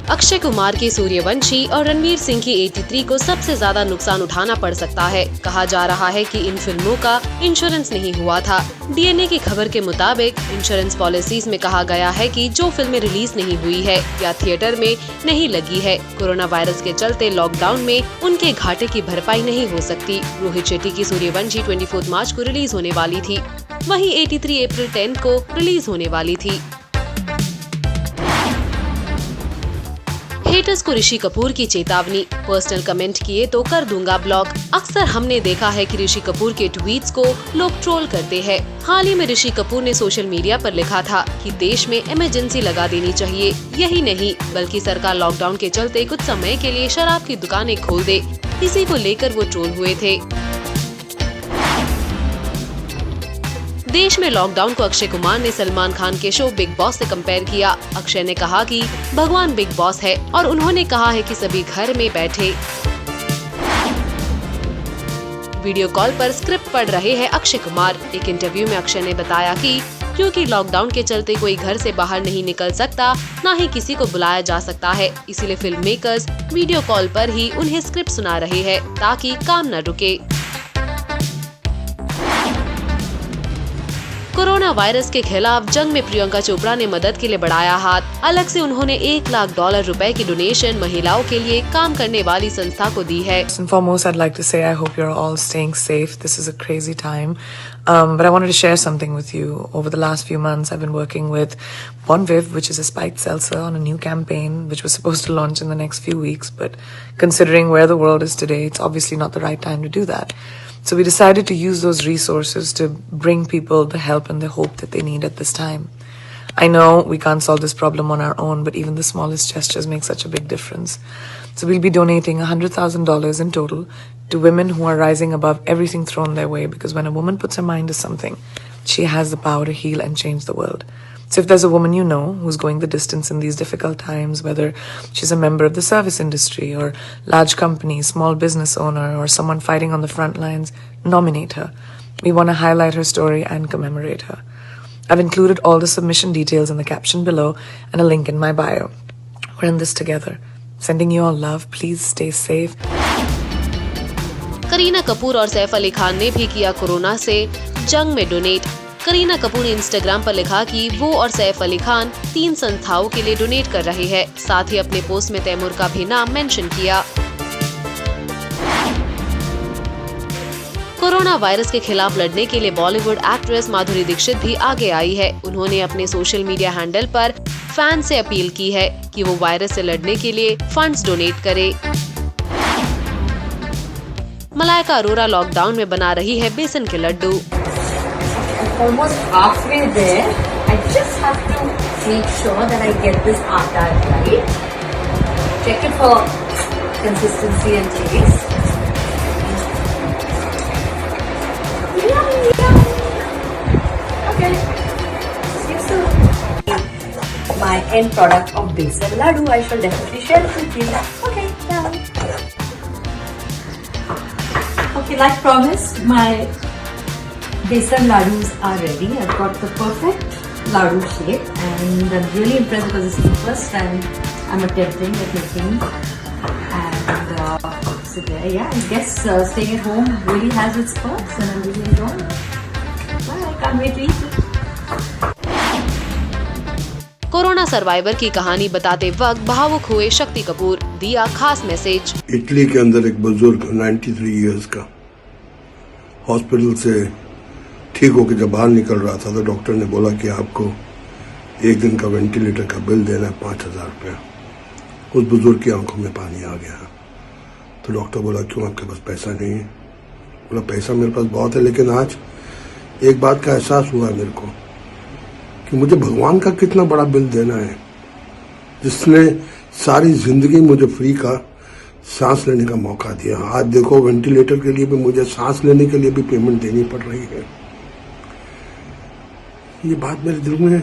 अक्षय कुमार की सूर्यवंशी और रणवीर सिंह की 83 को सबसे ज्यादा नुकसान उठाना पड़ सकता है। कहा जा रहा है कि इन फिल्मों का इंश्योरेंस नहीं हुआ था। डीएनए की खबर के मुताबिक इंश्योरेंस पॉलिसीज में कहा गया है कि जो फिल्में रिलीज नहीं हुई है या थिएटर में नहीं लगी है, कोरोना वायरस के चलते लॉकडाउन में उनके घाटे की भरपाई नहीं हो सकती। रोहित शेट्टी की सूर्यवंशी 24 मार्च को रिलीज होने वाली थी, वहीं 83 अप्रैल 10 को रिलीज होने वाली थी। हेटर्स को ऋषि कपूर की चेतावनी, पर्सनल कमेंट किए तो कर दूंगा ब्लॉक। अक्सर हमने देखा है कि ऋषि कपूर के ट्वीट्स को लोग ट्रोल करते हैं। हाल ही में ऋषि कपूर ने सोशल मीडिया पर लिखा था कि देश में इमरजेंसी लगा देनी चाहिए। यही नहीं बल्कि सरकार लॉकडाउन के चलते कुछ समय के लिए शराब की दुकानें खोल दे। इसी को लेकर वो ट्रोल हुए थे। देश में लॉकडाउन को अक्षय कुमार ने सलमान खान के शो बिग बॉस से कंपेयर किया। अक्षय ने कहा कि भगवान बिग बॉस है और उन्होंने कहा है कि सभी घर में बैठे वीडियो कॉल पर स्क्रिप्ट पढ़ रहे हैं अक्षय कुमार। एक इंटरव्यू में अक्षय ने बताया कि क्योंकि लॉकडाउन के चलते कोई घर से बाहर नहीं निकल सकता, न ही किसी को बुलाया जा सकता है, इसीलिए फिल्म मेकर्स वीडियो कॉल पर ही उन्हें स्क्रिप्ट सुना रहे हैं ताकि काम न रुके। कोरोना वायरस के खिलाफ जंग में प्रियंका चोपड़ा ने मदद के लिए बढ़ाया हाथ। अलग से उन्होंने $1 लाख रुपए की डोनेशन महिलाओं के लिए काम करने वाली संस्था को दी है। First and foremost, I'd like to say I hope you're all staying safe. This is a crazy time. But I wanted to share something with you. Over the last few months, I've been working with Bon Viv, which is a spiked seltzer, on a new campaign, which was supposed to launch in the next few weeks. But considering where the world is today, it's obviously not the right time to do that. So we decided to use those resources to bring people the help and the hope that they need at this time. I know we can't solve this problem on our own, but even the smallest gestures make such a big difference. So we'll be donating $100,000 in total to women who are rising above everything thrown their way, because when a woman puts her mind to something, she has the power to heal and change the world. So if there's a woman you know who's going the distance in these difficult times, whether she's a member of the service industry or large company, small business owner, or someone fighting on the front lines, nominate her. We want to highlight her story and commemorate her. I've included all the submission details in the caption below and a link in my bio. We're in this together. Sending you all love. Please stay safe. Kareena Kapoor और सैफ अली खान ने भी किया corona से जंग में donate. Kareena Kapoor ने Instagram पर लिखा कि वो और सैफ अली खान 3 संस्थाओं के लिए डोनेट कर रहे हैं। साथ ही अपने पोस्ट में तैमूर का भी नाम मेंशन किया। कोरोना वायरस के खिलाफ लड़ने के लिए बॉलीवुड एक्ट्रेस माधुरी दीक्षित भी आगे आई है। उन्होंने अपने सोशल मीडिया हैंडल पर फैन से अपील की है कि वो वायरस से लड़ने के लिए फंड्स डोनेट करे। मलाइका अरोरा लॉकडाउन में बना रही है बेसन के Laddu. Almost halfway there. I just have to make sure that I get this atta right. Check it for consistency and taste. Yum, yum. Okay. See you soon. My end product of besan laddu, I shall definitely share it with you. Okay, yeah. Okay, like promised, my besan laddus are ready. I've got the perfect laddu shape and I'm really impressed because this is the first time I'm attempting at making. And so there, yeah, I guess staying at home really has its perks and I'm really enjoying it. Bye, I can't wait to eat it. Corona survivor की कहानी बताते वक्त भावुक हुए शक्ति कपूर, दिया खास message. Italy के अंदर एक बुजुर्ग 93 इयर्स का हॉस्पिटल से ठीक होकर जब बाहर निकल रहा था तो डॉक्टर ने बोला कि आपको 1 दिन का वेंटिलेटर का बिल देना है 5,000 रुपया। उस बुजुर्ग की आंखों में पानी आ गया। तो डॉक्टर बोला क्यों, आपके पास पैसा नहीं है? बोला पैसा मेरे पास बहुत है, लेकिन आज एक बात का एहसास हुआ मेरे को कि मुझे भगवान का कितना बड़ा बिल देना है, जिसने सारी जिंदगी मुझे फ्री का सांस लेने का मौका दिया। आज देखो वेंटिलेटर के लिए भी मुझे सांस लेने के लिए भी पेमेंट देनी पड़ रही है। ये बात मेरे दिल में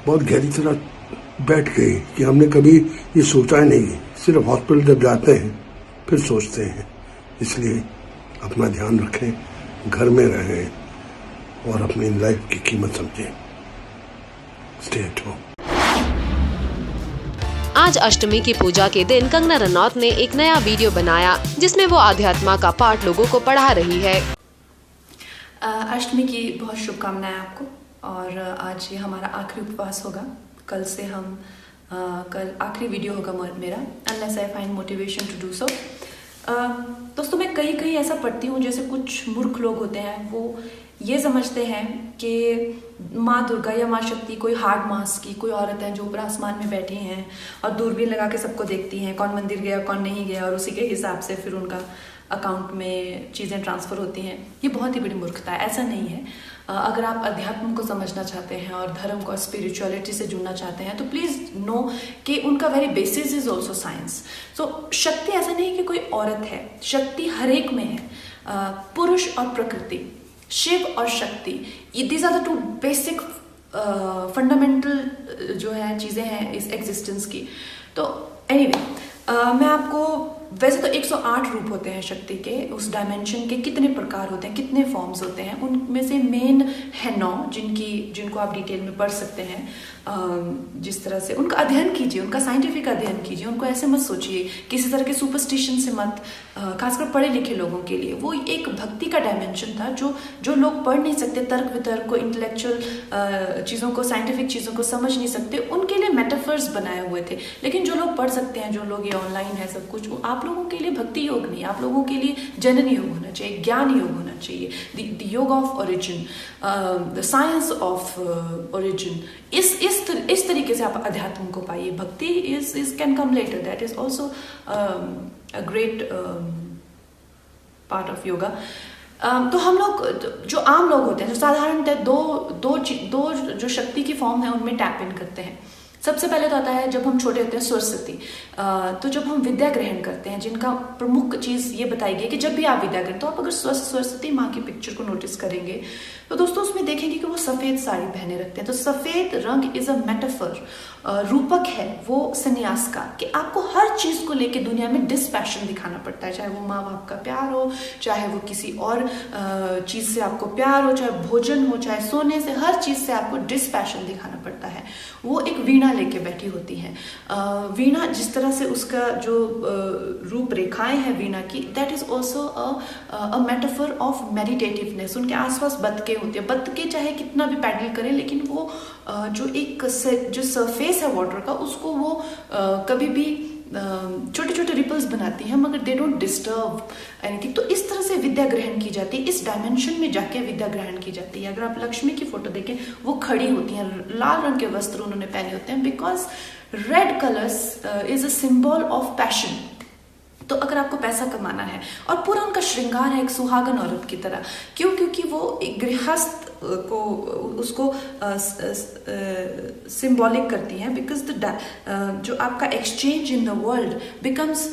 बहुत गहरी तरह बैठ गई कि हमने कभी ये सोचा ही नहीं। सिर्फ हॉस्पिटल जब जाते हैं फिर सोचते हैं। इसलिए अपना ध्यान रखें, घर में रहें और अपनी लाइफ की कीमत समझें। Stay at home. आज अष्टमी की पूजा के दिन कंगना रनौत ने एक नया वीडियो बनाया जिसमें वो आध्यात्मा का पाठ लोगों को पढ़ा रही है। अष्टमी की बहुत शुभकामनाएं आपको। और आज ये हमारा आखिरी उपवास होगा। कल से हम कल आखिरी वीडियो होगा मेरा, unless I find motivation to do so. दोस्तों, मैं कहीं कहीं ऐसा पढ़ती हूँ जैसे कुछ मूर्ख लोग होते हैं, वो ये समझते हैं कि माँ दुर्गा या माँ शक्ति कोई हार्ड मास की कोई औरत है जो ऊपर आसमान में बैठी हैं और दूरबीन लगा के सबको देखती हैं, कौन मंदिर गया कौन नहीं गया, और उसी के हिसाब से फिर उनका अकाउंट में चीज़ें ट्रांसफ़र होती हैं। ये बहुत ही बड़ी मूर्खता है, ऐसा नहीं है। अगर आप अध्यात्म को समझना चाहते हैं और धर्म को, स्पिरिचुअलिटी से जुड़ना चाहते हैं, तो प्लीज़ नो कि उनका very basis is also science. So शक्ति ऐसा नहीं कि कोई औरत है, शक्ति हर एक में है। पुरुष और प्रकृति, शिव और Shakti, these are the two basic fundamental जो है चीज़ें हैं इस एग्जिस्टेंस की। तो एनीवे, मैं आपको, वैसे तो 108 रूप होते हैं शक्ति के, उस डायमेंशन के कितने प्रकार होते हैं, कितने फॉर्म्स होते हैं, उनमें से मेन है 9 जिनको आप डिटेल में पढ़ सकते हैं। जिस तरह से उनका अध्ययन कीजिए, उनका साइंटिफिक अध्ययन कीजिए, उनको ऐसे मत सोचिए, किसी तरह के सुपरस्टिशन से मत, खासकर पढ़े लिखे लोगों के लिए वो एक भक्ति का डायमेंशन था जो लोग पढ़ नहीं सकते, तर्क वितर्क को, इंटेलेक्चुअल चीज़ों को, साइंटिफिक चीज़ों को समझ नहीं सकते, उनके लिए मेटाफर्स बनाए हुए थे। लेकिन जो लोग पढ़ सकते हैं, जो लोग ये ऑनलाइन है सब कुछ, आप लोगों के लिए भक्ति योग नहीं, आप लोगों के लिए जनन योग होना चाहिए, ज्ञान योग होना चाहिए, द योग of origin, the science of origin. इस तरीके से आप अध्यात्म को पाइए। भक्ति is can come later, that is also a great part of yoga. तो हम लोग जो आम लोग होते हैं, जो साधारणतः दो जो शक्ति की फॉर्म है उनमें टैप इन करते हैं। सबसे पहले तो आता है जब हम छोटे होते हैं सरस्वती। तो जब हम विद्या ग्रहण करते हैं, जिनका प्रमुख चीज़ ये बताई गई कि जब भी आप विद्या ग्रहण, तो आप अगर सरस्वती माँ की पिक्चर को नोटिस करेंगे तो दोस्तों उसमें देखेंगे कि वो सफ़ेद साड़ी पहने रखते हैं। तो सफ़ेद रंग इज़ अ मेटाफर, रूपक है वो संन्यास का, कि आपको हर चीज़ को लेके दुनिया में डिस्पैशन दिखाना पड़ता है, चाहे वो माँ बाप का प्यार हो, चाहे वो किसी और चीज़ से आपको प्यार हो, चाहे भोजन हो, चाहे सोने से, हर चीज़ से आपको डिस्पैशन दिखाना पड़ता है। वो एक वीणा लेके बैठी होती है। वीणा जिस तरह से उसका जो रूपरेखाएं हैं वीणा की, that is also a metaphor of meditativeness. उनके आसपास बतके होती है, बतके चाहे कितना भी पैडल करें, लेकिन वो जो सरफेस है वाटर का, उसको वो कभी भी छोटे छोटे रिपल्स बनाती हैं, मगर दे डोंट डिस्टर्ब एनीथिंग। तो इस तरह से विद्या ग्रहण की जाती है, इस डायमेंशन में जाके विद्या ग्रहण की जाती है। अगर आप लक्ष्मी की फोटो देखें, वो खड़ी होती हैं, लाल रंग के वस्त्र उन्होंने पहने होते हैं, because red colours is a symbol of passion. तो अगर आपको पैसा कमाना है, और पूरा उनका श्रृंगार है एक सुहागन औरत की तरह, क्योंकि वो एक गृहस्थ को उसको सिंबॉलिक करती हैं, बिकॉज जो आपका exchange in the world becomes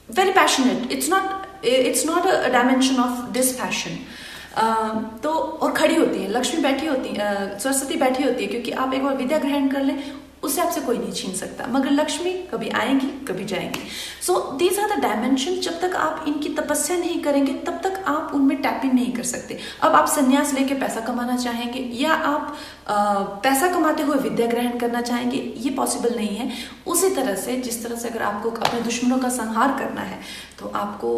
very passionate. It's not a dimension of dispassion. तो और खड़ी होती है, लक्ष्मी बैठी होती है, सरस्वती बैठी होती है, क्योंकि आप एक बार विद्या ग्रहण कर लें, उससे आपसे कोई नहीं छीन सकता। मगर लक्ष्मी कभी आएंगी कभी जाएंगी। So these are the dimension. जब तक आप इनकी तपस्या नहीं करेंगे, तब तक आप उनमें टैपिंग नहीं कर सकते। अब आप संन्यास लेके पैसा कमाना चाहेंगे, या आप पैसा कमाते हुए विद्या ग्रहण करना चाहेंगे, ये पॉसिबल नहीं है। उसी तरह से, जिस तरह से अगर आपको अपने दुश्मनों का संहार करना है, तो आपको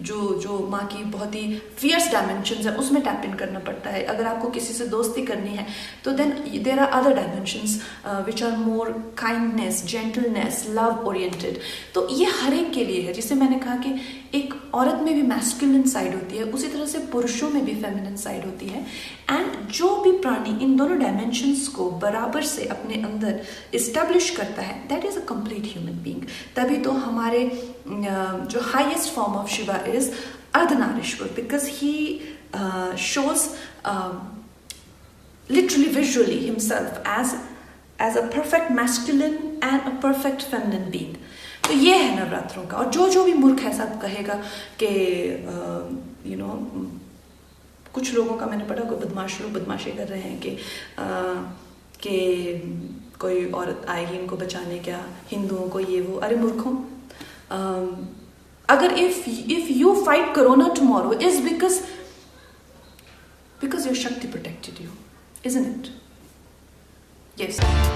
जो माँ की बहुत ही फियर्स डायमेंशंस है उसमें टैप इन करना पड़ता है। अगर आपको किसी से दोस्ती करनी है, तो then there are other dimensions which are more kindness, gentleness, love oriented. तो ये हर एक के लिए है। जिसे मैंने कहा कि एक औरत में भी मैस्कुलिन साइड होती है, उसी तरह से पुरुषों में भी फेमिनिन साइड होती है। एंड जो भी प्राणी इन दोनों डायमेंशंस को बराबर से अपने अंदर इस्टेब्लिश करता है, that is a complete human being. तभी तो हमारे जो highest form of Shiva is Ardhanarishvara, because he shows literally visually himself as a perfect masculine and a perfect feminine being. तो ये है नवरात्रों का। और जो भी मूर्ख है सब कहेगा कि कुछ लोगों का मैंने पढ़ा, कोई बदमाश लोग बदमाशी कर रहे हैं कि कोई औरत आएगी इनको बचाने, क्या हिंदुओं को ये वो। अरे मूर्खों, अगर if you fight corona tomorrow is because your Shakti protected you, isn't it? Yes